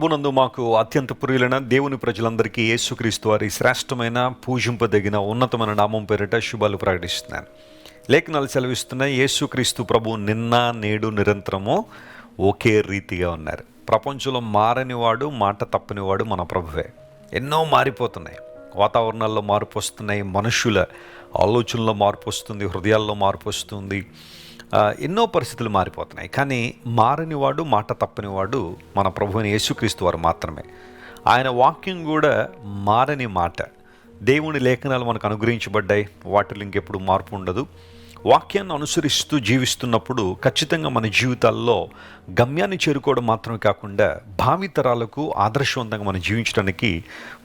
ప్రభునందు మాకు అత్యంత ప్రియులైన దేవుని ప్రజలందరికీ యేసుక్రీస్తు వారి శ్రేష్టమైన పూజింపదగిన ఉన్నతమైన నామం పేరిట శుభాలు ప్రకటిస్తున్నాను. లేఖనాలు సెలవిస్తున్నాయి, యేసుక్రీస్తు ప్రభు నిన్న నేడు నిరంతరము ఒకే రీతిగా ఉన్నారు. ప్రపంచంలో మారనివాడు, మాట తప్పనివాడు మన ప్రభువే. ఎన్నో మారిపోతున్నాయి, వాతావరణాల్లో మార్పు వస్తున్నాయి, మనుషుల ఆలోచనలో మార్పు వస్తుంది, హృదయాల్లో మార్పు వస్తుంది, ఎన్నో పరిస్థితులు మారిపోతున్నాయి. కానీ మారనివాడు, మాట తప్పనివాడు మన ప్రభువైన యేసుక్రీస్తు వారు మాత్రమే. ఆయన వాక్యం కూడా మారని మాట. దేవుని లేఖనాలు మనకు అనుగ్రహించబడ్డాయి, వాటిలో ఇంకెప్పుడు మార్పు ఉండదు. వాక్యాన్ని అనుసరిస్తూ జీవిస్తున్నప్పుడు ఖచ్చితంగా మన జీవితాల్లో గమ్యాన్ని చేరుకోవడం మాత్రమే కాకుండా భావితరాలకు ఆదర్శవంతంగా మనం జీవించడానికి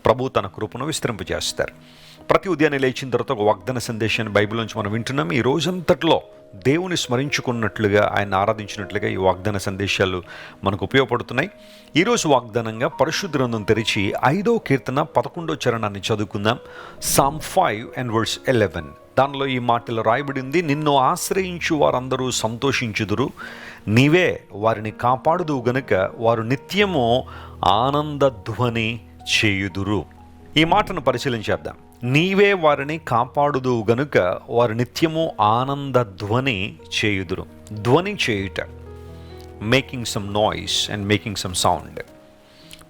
ప్రభు తన కృపను విస్తరింపజేస్తారు. ప్రతి ఉదయాన్నే లేచిన తర్వాత ఒక వాగ్దాన సందేశాన్ని బైబిల్ నుంచి మనం వింటున్నాం. ఈ రోజంతట్లో దేవుని స్మరించుకున్నట్లుగా, ఆయన ఆరాధించినట్లుగా ఈ వాగ్దాన సందేశాలు మనకు ఉపయోగపడుతున్నాయి. ఈరోజు వాగ్దానంగా పరిశుద్ధ గ్రంథం తెరిచి 5వ కీర్తన 11వ చరణాన్ని చదువుకుందాం. Psalm 5:11. దానిలో ఈ మాటలు రాయబడింది: నిన్ను ఆశ్రయించు వారందరూ సంతోషించుదురు, నీవే వారిని కాపాడుదువు గనుక వారు నిత్యము ఆనంద ధ్వని చేయుదురు. ఈ మాటను పరిశీలించేద్దాం. నీవే వారిని కాపాడుదువు గనుక వారు నిత్యము ఆనంద ధ్వని చేయుదురు. ధ్వని చేయుట, making some noise and making some sound.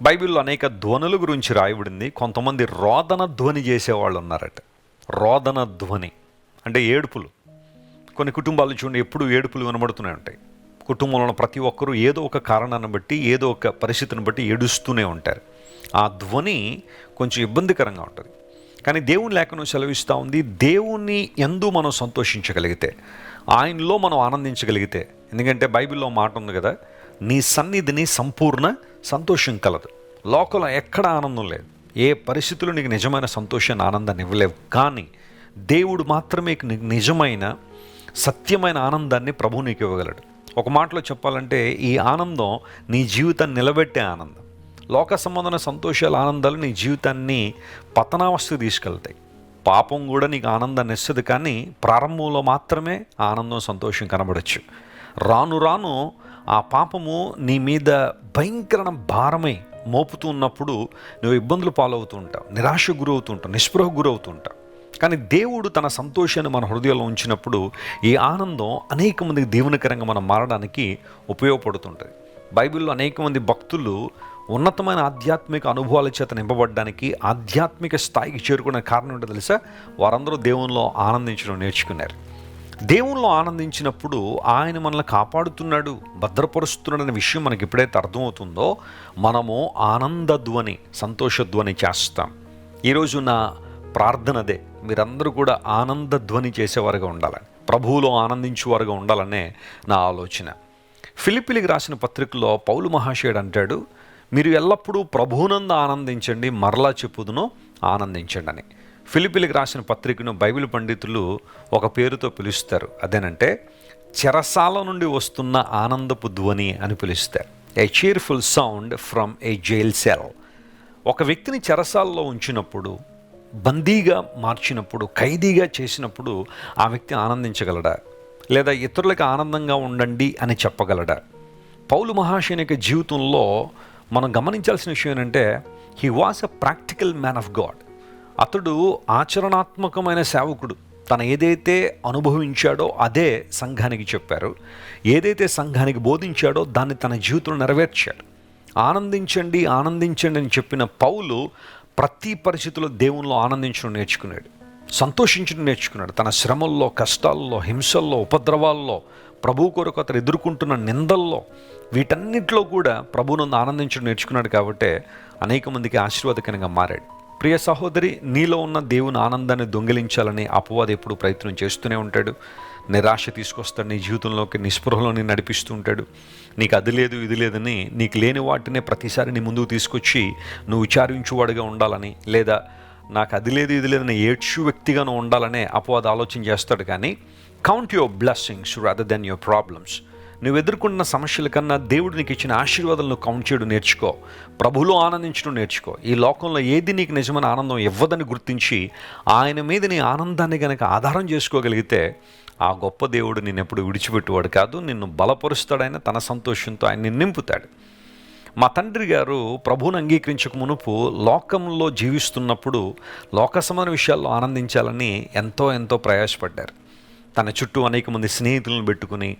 బైబిల్లో అనేక ధ్వనుల గురించి రాయబడింది. కొంతమంది రోదన ధ్వని చేసేవాళ్ళు ఉన్నారట. రోదన ధ్వని అంటే ఏడుపులు. కొన్ని కుటుంబాలు చూడండి, ఎప్పుడు ఏడుపులు వినబడుతూనే ఉంటాయి. కుటుంబంలో ప్రతి ఒక్కరూ ఏదో ఒక కారణాన్ని బట్టి, ఏదో ఒక పరిస్థితిని బట్టి ఏడుస్తూనే ఉంటారు. ఆ ధ్వని కొంచెం ఇబ్బందికరంగా ఉంటుంది. కానీ దేవుని లేఖనం సెలవిస్తూ ఉంది, దేవుని యందు మనం సంతోషించగలిగితే, ఆయనలో మనం ఆనందించగలిగితే. ఎందుకంటే బైబిల్లో మాట ఉంది కదా, నీ సన్నిధిని సంపూర్ణ సంతోషం కలదు. లోకంలో ఎక్కడ ఆనందం లేదు, ఏ పరిస్థితుల్లో నీకు నిజమైన సంతోషాన్ని, ఆనందాన్ని ఇవ్వలేవు. కానీ దేవుడు మాత్రమే నీకు నిజమైన సత్యమైన ఆనందాన్ని ప్రభువు నీకు ఇవ్వగలడు. ఒక మాటలో చెప్పాలంటే ఈ ఆనందం నీ జీవితాన్ని నిలబెట్టే ఆనందం. లోక సంబంధమైన సంతోషాలు, ఆనందాలు నీ జీవితాన్ని పతనావస్థకు తీసుకెళ్తాయి. పాపం కూడా నీకు ఆనందాన్ని ఇస్తుంది, కానీ ప్రారంభంలో మాత్రమే ఆనందం, సంతోషం కనబడచ్చు. రాను రాను ఆ పాపము నీ మీద భయంకరమైన భారమై మోపుతూ ఉన్నప్పుడు నువ్వు ఇబ్బందులు పాలవుతూ ఉంటావు, నిరాశకు గురవుతూ ఉంటావు, నిస్పృహకు గురవుతూ ఉంటావు. కానీ దేవుడు తన సంతోషాన్ని మన హృదయంలో ఉంచినప్పుడు ఈ ఆనందం అనేక మందికి దీవెనకరంగా మనం మారడానికి ఉపయోగపడుతుంటుంది. బైబిల్లో అనేక మంది భక్తులు ఉన్నతమైన ఆధ్యాత్మిక అనుభవాల చేత నింపబడడానికి, ఆధ్యాత్మిక స్థాయికి చేరుకునే కారణం ఏంటో తెలుసా? వారందరూ దేవునిలో ఆనందించడం నేర్చుకున్నారు. దేవునిలో ఆనందించినప్పుడు ఆయన మనల్ని కాపాడుతున్నాడు, భద్రపరుస్తున్నాడు అనే విషయం మనకి ఎప్పుడైతే అర్థమవుతుందో మనము ఆనందధ్వని, సంతోషధ్వని చేస్తాం. ఈరోజు నా ప్రార్థనదే, మీరందరూ కూడా ఆనందధ్వని చేసేవారుగా ఉండాలని, ప్రభువులో ఆనందించేవారుగా ఉండాలనే నా ఆలోచన. ఫిలిప్పీలకు రాసిన పత్రికలో పౌలు మహాశయుడు అంటాడు, మీరు ఎల్లప్పుడూ ప్రభువునందు ఆనందించండి, మరలా చెప్పుదును ఆనందించండి అని. ఫిలిప్పీలకు రాసిన పత్రికను బైబిల్ పండితులు ఒక పేరుతో పిలుస్తారు. అదేనంటే చెరసాల నుండి వస్తున్న ఆనందపు ధ్వని అని పిలుస్తారు. ఏ cheerful sound from A jail cell. ఒక వ్యక్తిని చెరసాలలో ఉంచినప్పుడు, బందీగా మార్చినప్పుడు, ఖైదీగా చేసినప్పుడు ఆ వ్యక్తి ఆనందించగలడా? లేదా ఇతరులకు ఆనందంగా ఉండండి అని చెప్పగలడా? పౌలు మహాశయుని యొక్క జీవితంలో మనం గమనించాల్సిన విషయం ఏంటంటే, he was a practical man of God. అతడు ఆచరణాత్మకమైన సేవకుడు. తను ఏదైతే అనుభవించాడో అదే సంఘానికి చెప్పారు, ఏదైతే సంఘానికి బోధించాడో దాన్ని తన జీవితంలో నెరవేర్చాడు. ఆనందించండి, ఆనందించండి అని చెప్పిన పౌలు ప్రతి పరిస్థితిలో దేవునిలో ఆనందించడం నేర్చుకున్నాడు, సంతోషించడం నేర్చుకున్నాడు. తన శ్రమల్లో, కష్టాల్లో, హింసల్లో, ఉపద్రవాల్లో, ప్రభు కొరకు అతను ఎదుర్కొంటున్న నిందల్లో, వీటన్నిటిలో కూడా ప్రభువునందు ఆనందించడం నేర్చుకున్నాడు. కాబట్టే అనేక మందికి ఆశీర్వాదకరంగా మారాడు. ప్రియ సహోదరి, నీలో ఉన్న దేవుని ఆనందాన్ని దొంగిలించాలని అపవాది ఎప్పుడు ప్రయత్నం చేస్తూనే ఉంటాడు. నిరాశ తీసుకొస్తాడు, నీ జీవితంలోకి నిస్పృహలో నేను నడిపిస్తూ ఉంటాడు. నీకు అది లేదు, ఇది లేదని, నీకు లేని వాటినే ప్రతిసారి నీ ముందుకు తీసుకొచ్చి నువ్వు విచారించువాడుగా ఉండాలని, లేదా నాకు అది లేదు, ఇది లేదని ఏడ్చు వ్యక్తిగాను ఉండాలనే అపవాది ఆలోచన చేస్తాడు. కానీ count your blessings rather than your problems. నువ్వు ఎదుర్కొన్న సమస్యల కన్నా దేవుడు నీకు ఇచ్చిన ఆశీర్వాదాలను కౌంట్ చేయడం నేర్చుకో, ప్రభువులో ఆనందించడం నేర్చుకో. ఈ లోకంలో ఏది నీకు నిజమైన ఆనందం ఇవ్వదని గుర్తించి ఆయన మీద నీ ఆనందాన్ని కనుక ఆధారం చేసుకోగలిగితే ఆ గొప్ప దేవుడు నిన్ను ఎప్పుడు విడిచిపెట్టువాడు కాదు. నిన్ను బలపరుస్తాడు, ఆయన తన సంతోషంతో ఆయన నిన్ను నింపుతాడు. మా తండ్రి గారు ప్రభువుని అంగీకరించక మునుపు లోకంలో జీవిస్తున్నప్పుడు లోక సంబంధ విషయాల్లో ఆనందించాలని ఎంతో ప్రయాసపడ్డారు. తన చుట్టూ అనేక మంది స్నేహితులను పెట్టుకుని,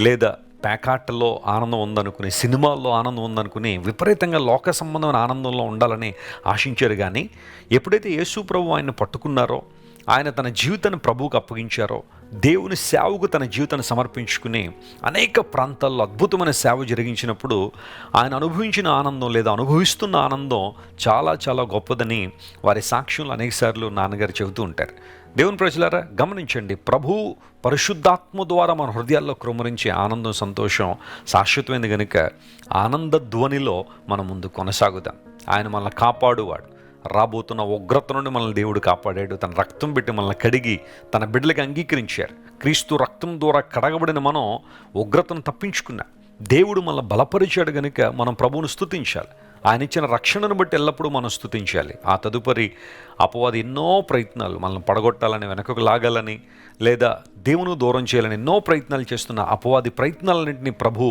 లేదా ప్యాకాట్లలో ఆనందం ఉందనుకుని, సినిమాల్లో ఆనందం ఉందనుకుని విపరీతంగా లోక సంబంధమైన ఆనందంలో ఉండాలని ఆశించారు. కానీ ఎప్పుడైతే యేసు ప్రభు ఆయన్ని పట్టుకున్నారో, ఆయన తన జీవితాన్ని ప్రభువుకు అప్పగించారో, దేవుని సేవకు తన జీవితాన్ని సమర్పించుకుని అనేక ప్రాంతాల్లో అద్భుతమైన సేవ జరిగించినప్పుడు ఆయన అనుభవించిన ఆనందం, లేదా అనుభవిస్తున్న ఆనందం చాలా గొప్పదని వారి సాక్ష్యంలో అనేకసార్లు నాన్నగారు చెబుతూ ఉంటారు. దేవుని ప్రజలారా, గమనించండి, ప్రభు పరిశుద్ధాత్మ ద్వారా మన హృదయాల్లో కృమ్మరించే ఆనందం, సంతోషం శాశ్వతమైనది కనుక ఆనంద ధ్వనిలో మనం ముందు కొనసాగుదాం. ఆయన మనల్ని కాపాడువాడు. రాబోతున్న ఉగ్రత నుండి మనల్ని దేవుడు కాపాడాడు. తన రక్తం పెట్టి మనల్ని కడిగి తన బిడ్డలకి అంగీకరించారు. క్రీస్తు రక్తం ద్వారా కడగబడిన మనం ఉగ్రతను తప్పించుకున్నాం. దేవుడు మనల్ని బలపరిచాడు కనుక మనం ప్రభువును స్తుతించాలి. ఆయన ఇచ్చిన రక్షణను బట్టి ఎల్లప్పుడూ మనం స్తుతించాలి. ఆ తదుపరి అపవాది ఎన్నో ప్రయత్నాలు మనల్ని పడగొట్టాలని, వెనకకు లాగాలని, లేదా దేవుని దూరం చేయాలని ఎన్నో ప్రయత్నాలు చేస్తున్న అపవాది ప్రయత్నాలన్నింటినీ ప్రభు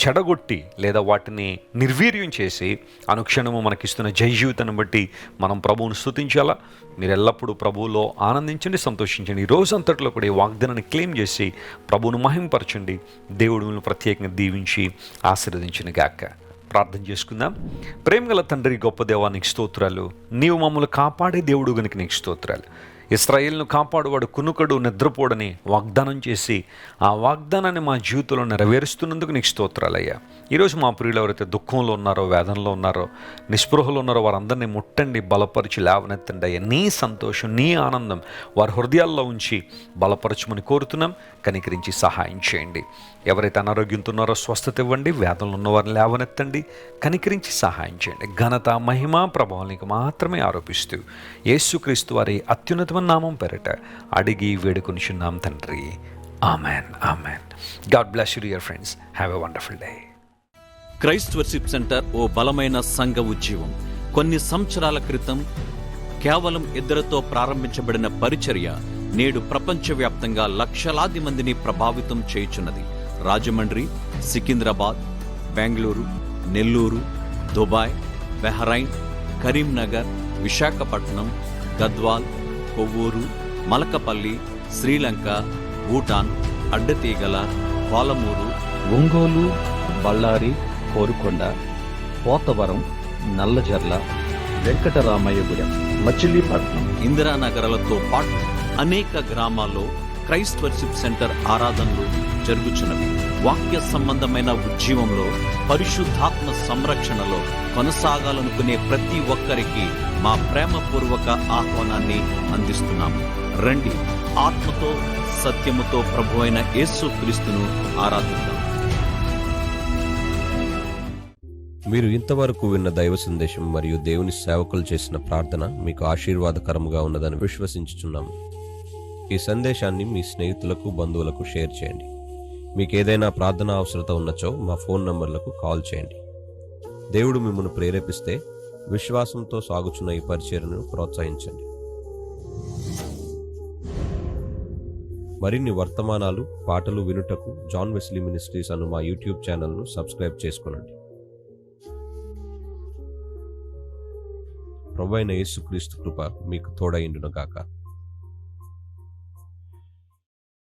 చెడగొట్టి, లేదా వాటిని నిర్వీర్యం చేసి అనుక్షణము మనకిస్తున్న జయ జీవితాన్ని బట్టి మనం ప్రభువును స్తుతించాలా. మీరు ఎల్లప్పుడూ ప్రభువులో ఆనందించండి, సంతోషించండి. ఈ రోజంతట్లో కూడా ఈ వాగ్దానాన్ని క్లెయిమ్ చేసి ప్రభువును మహింపరచండి. దేవుడు మిమ్మల్ని ప్రత్యేకంగా దీవించి ఆశీర్వదించిన గాక. ప్రార్థన చేసుకుందాం. ప్రేమగల తండ్రి, గొప్ప దేవానికి స్తోత్రాలు. నీవు మమ్మల్ని కాపాడే దేవుడు గనుక నీకు స్తోత్రాలు. ఇశ్రాయేలును కాపాడువాడు కునుకడు, నిద్రపోడని వాగ్దానం చేసి ఆ వాగ్దానాన్ని మా జీవితంలో నెరవేరుస్తున్నందుకు నీకు స్తోత్రాలయ్యా. ఈరోజు మా ప్రియులు ఎవరైతే దుఃఖంలో ఉన్నారో, వేదనలో ఉన్నారో, నిస్పృహలో ఉన్నారో వారందరినీ ముట్టండి, బలపరిచి లేవనెత్తండి అయ్యా. నీ సంతోషం, నీ ఆనందం వారి హృదయాల్లో ఉంచి బలపరచమని కోరుతున్నాం. కనికరించి సహాయం చేయండి. ఎవరైతే అనారోగ్యంతో ఉన్నారో స్వస్థత ఇవ్వండి. వేదనలు ఉన్నవారిని లేవనెత్తండి, కనికరించి సహాయం చేయండి. ఘనత, మహిమ, ప్రభావానికి మాత్రమే ఆరోపిస్తూ యేసుక్రీస్తు వారి అత్యున్నతమైన నామం పేరిట అడిగి వేడుకొనిచున్నాం తండ్రి. Amen, amen. God bless you dear friends. Have a wonderful day. Christ Worship Centre ఓ బలమైన సంఘ ఉజ్జీవం. కొన్ని సంవత్సరాల క్రితం కేవలం 2 ప్రారంభించబడిన పరిచర్య నేడు ప్రపంచవ్యాప్తంగా లక్షలాది మందిని ప్రభావితం చేయుచున్నది. రాజమండ్రి, సికింద్రాబాద్, బెంగళూరు, నెల్లూరు, దుబాయ్, బెహ్రైన్, కరీంనగర్, విశాఖపట్నం, గద్వాల్, కొవ్వూరు, మలకపల్లి, శ్రీలంక, భూటాన్, అడ్డతీగల, పాలమూరు, ఒంగోలు, బళ్ళారి, కోరుకొండ, పోతవరం, నల్లజర్ల, వెంకటరామయ్యగూడెం, మచిలీపట్నం, ఇందిరానగర్లతో పాటు అనేక గ్రామాల్లో క్రైస్ట్ వర్షిప్ సెంటర్ ఆరాధనలు జరుగుచున్నవి. వాక్య సంబంధమైన ఉజ్జీవంలో, పరిశుద్ధాత్మ సంరక్షణలో కొనసాగాలనుకునే ప్రతి ఒక్కరికి మా ప్రేమపూర్వక ఆహ్వానాన్ని అందిస్తున్నాము. రండి, ఆత్మతో సత్యముతో ప్రభువైన యేసుక్రీస్తును ఆరాధిద్దాం. మీరు ఇంతవరకు విన్న దైవ సందేశం మరియు దేవుని సేవకులు చేసిన ప్రార్థన మీకు ఆశీర్వాదకరముగా ఉన్నదని విశ్వసించుచున్నాము. ఈ సందేశాన్ని మీ స్నేహితులకు, బంధువులకు షేర్ చేయండి. మీకు ఏదైనా ప్రార్థన అవసరత ఉన్నచో మా ఫోన్ నంబర్లకు కాల్ చేయండి. దేవుడు మిమ్మల్ని ప్రేరేపిస్తే విశ్వాసంతో సాగుచున్న ఈ పరిచర్యను ప్రోత్సహించండి. మరిన్ని వర్తమానాలు, పాటలు వినుటకు జాన్ వెస్లీ మినిస్ట్రీస్ అను మా యూట్యూబ్ ఛానల్ను సబ్స్క్రైబ్ చేసుకొనండి. ప్రభువైన యేసుక్రీస్తు కృప మీకు తోడైండును గాక.